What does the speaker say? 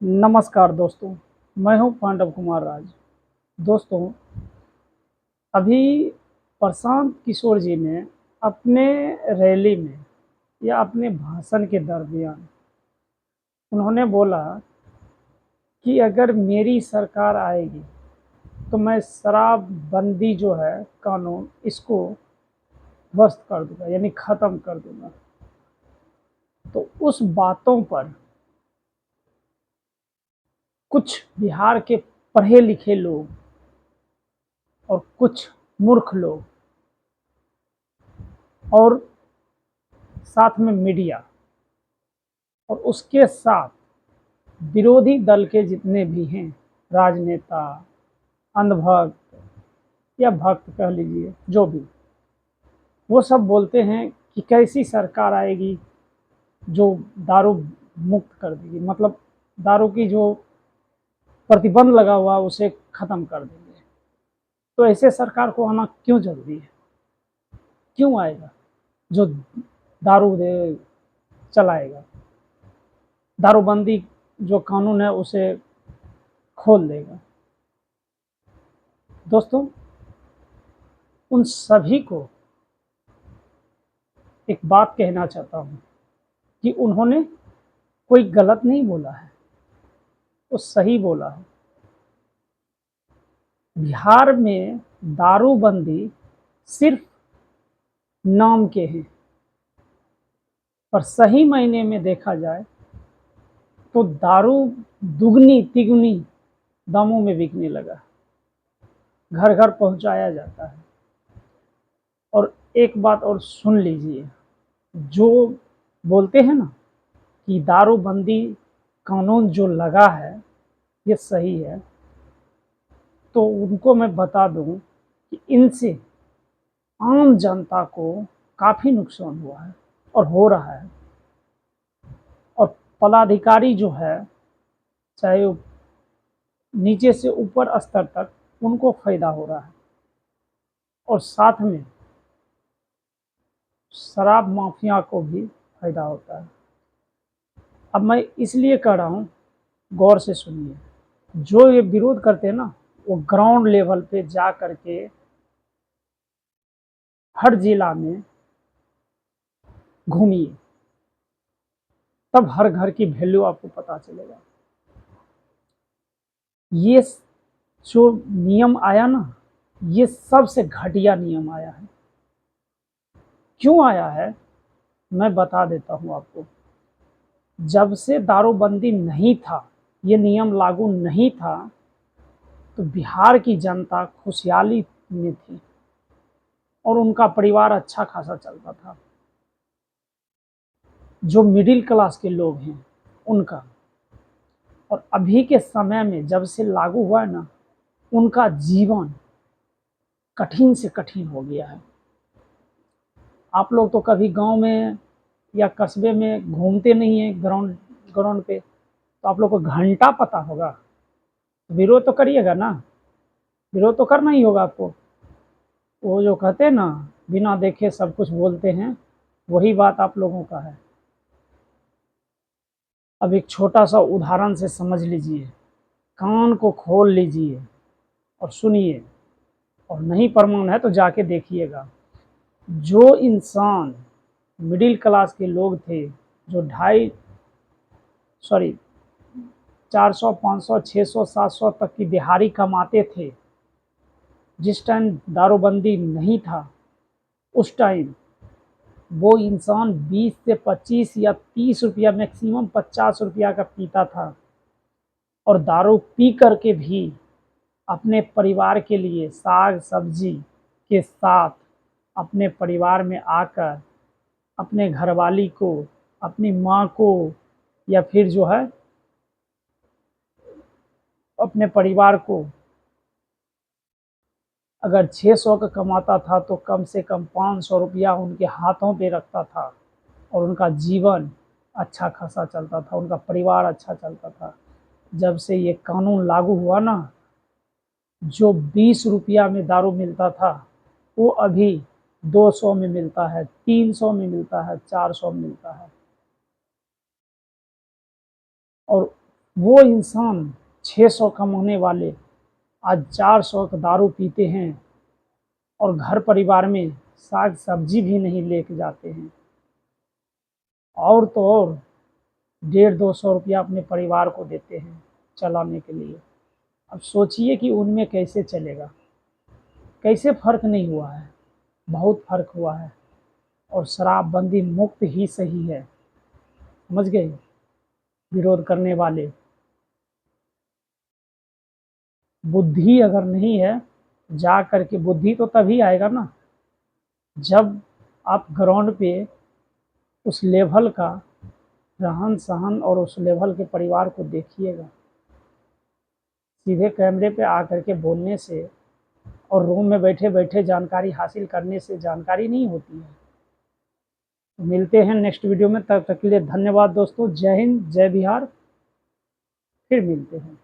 नमस्कार दोस्तों, मैं हूं पांडव कुमार राज। दोस्तों, अभी प्रशांत किशोर जी ने अपने रैली में या अपने भाषण के दरमियान उन्होंने बोला कि अगर मेरी सरकार आएगी तो मैं शराबबंदी जो है कानून इसको ध्वस्त कर दूंगा, यानी ख़त्म कर दूंगा। तो उस बातों पर कुछ बिहार के पढ़े लिखे लोग और कुछ मूर्ख लोग और साथ में मीडिया और उसके साथ विरोधी दल के जितने भी हैं, राजनेता, अंधभक्त या भक्त कह लीजिए, जो भी, वो सब बोलते हैं कि कैसी सरकार आएगी जो दारू मुक्त कर देगी, मतलब दारू की जो प्रतिबंध लगा हुआ उसे खत्म कर देंगे। तो ऐसे सरकार को आना क्यों जरूरी है? क्यों आएगा जो दारू दे चलाएगा, दारूबंदी जो कानून है उसे खोल देगा? दोस्तों, उन सभी को एक बात कहना चाहता हूँ कि उन्होंने कोई गलत नहीं बोला है, वो सही बोला है। बिहार में दारूबंदी सिर्फ नाम के हैं, पर सही मायने में देखा जाए तो दारू दुगनी तिगुनी दामों में बिकने लगा, घर घर पहुंचाया जाता है। और एक बात और सुन लीजिए, जो बोलते हैं ना कि दारूबंदी कानून जो लगा है ये सही है, तो उनको मैं बता दूं कि इनसे आम जनता को काफ़ी नुकसान हुआ है और हो रहा है। और पदाधिकारी जो है, चाहे वो नीचे से ऊपर स्तर तक, उनको फायदा हो रहा है और साथ में शराब माफिया को भी फायदा होता है। अब मैं इसलिए कह रहा हूँ, गौर से सुनिए। जो ये विरोध करते हैं ना, वो ग्राउंड लेवल पे जा करके हर जिला में घूमिए, तब हर घर की वैल्यू आपको पता चलेगा। ये जो नियम आया ना, ये सबसे घटिया नियम आया है। क्यों आया है मैं बता देता हूँ आपको। जब से दारूबंदी नहीं था, ये नियम लागू नहीं था, तो बिहार की जनता खुशहाली में थी और उनका परिवार अच्छा खासा चलता था। जो मिडिल क्लास के लोग हैं उनका। और अभी के समय में जब से लागू हुआ है ना, उनका जीवन कठिन से कठिन हो गया है। आप लोग तो कभी गांव में या कस्बे में घूमते नहीं हैं ग्राउंड ग्राउंड पे, तो आप लोग को घंटा पता होगा। विरोध तो करिएगा ना, विरोध तो करना ही होगा आपको। वो जो कहते हैं ना, बिना देखे सब कुछ बोलते हैं, वही बात आप लोगों का है। अब एक छोटा सा उदाहरण से समझ लीजिए, कान को खोल लीजिए और सुनिए, और नहीं प्रमाण है तो जाके देखिएगा। जो इंसान मिडिल क्लास के लोग थे, जो ढाई सॉरी 400 500 600 700 तक की दिहाड़ी कमाते थे, जिस टाइम दारूबंदी नहीं था, उस टाइम वो इंसान 20 से 25 या 30 रुपया, मैक्सिमम 50 रुपया का पीता था। और दारू पी करके भी अपने परिवार के लिए साग सब्जी के साथ अपने परिवार में आकर अपने घरवाली को, अपनी माँ को, या फिर जो है अपने परिवार को, अगर 600 का कमाता था तो कम से कम 500 रुपया उनके हाथों पे रखता था और उनका जीवन अच्छा खासा चलता था, उनका परिवार अच्छा चलता था। जब से ये कानून लागू हुआ ना, जो 20 रुपया में दारू मिलता था, वो अभी 200 में मिलता है, 300 में मिलता है, 400 में मिलता है। और वो इंसान 600 कमाने वाले आज 400 का दारू पीते हैं और घर परिवार में साग सब्जी भी नहीं लेके जाते हैं, और तो और 150-200 रुपया अपने परिवार को देते हैं चलाने के लिए। अब सोचिए कि उनमें कैसे चलेगा, कैसे फ़र्क नहीं हुआ है, बहुत फ़र्क हुआ है। और शराबबंदी मुक्त ही सही है, समझ गए विरोध करने वाले। बुद्धि अगर नहीं है, जा करके बुद्धि तो तभी आएगा ना जब आप ग्राउंड पे उस लेवल का रहन सहन और उस लेवल के परिवार को देखिएगा। सीधे कैमरे पे आकर के बोलने से और रूम में बैठे बैठे जानकारी हासिल करने से जानकारी नहीं होती है। तो मिलते हैं नेक्स्ट वीडियो में, तब तक के लिए धन्यवाद दोस्तों। जय हिंद, जय बिहार, फिर मिलते हैं।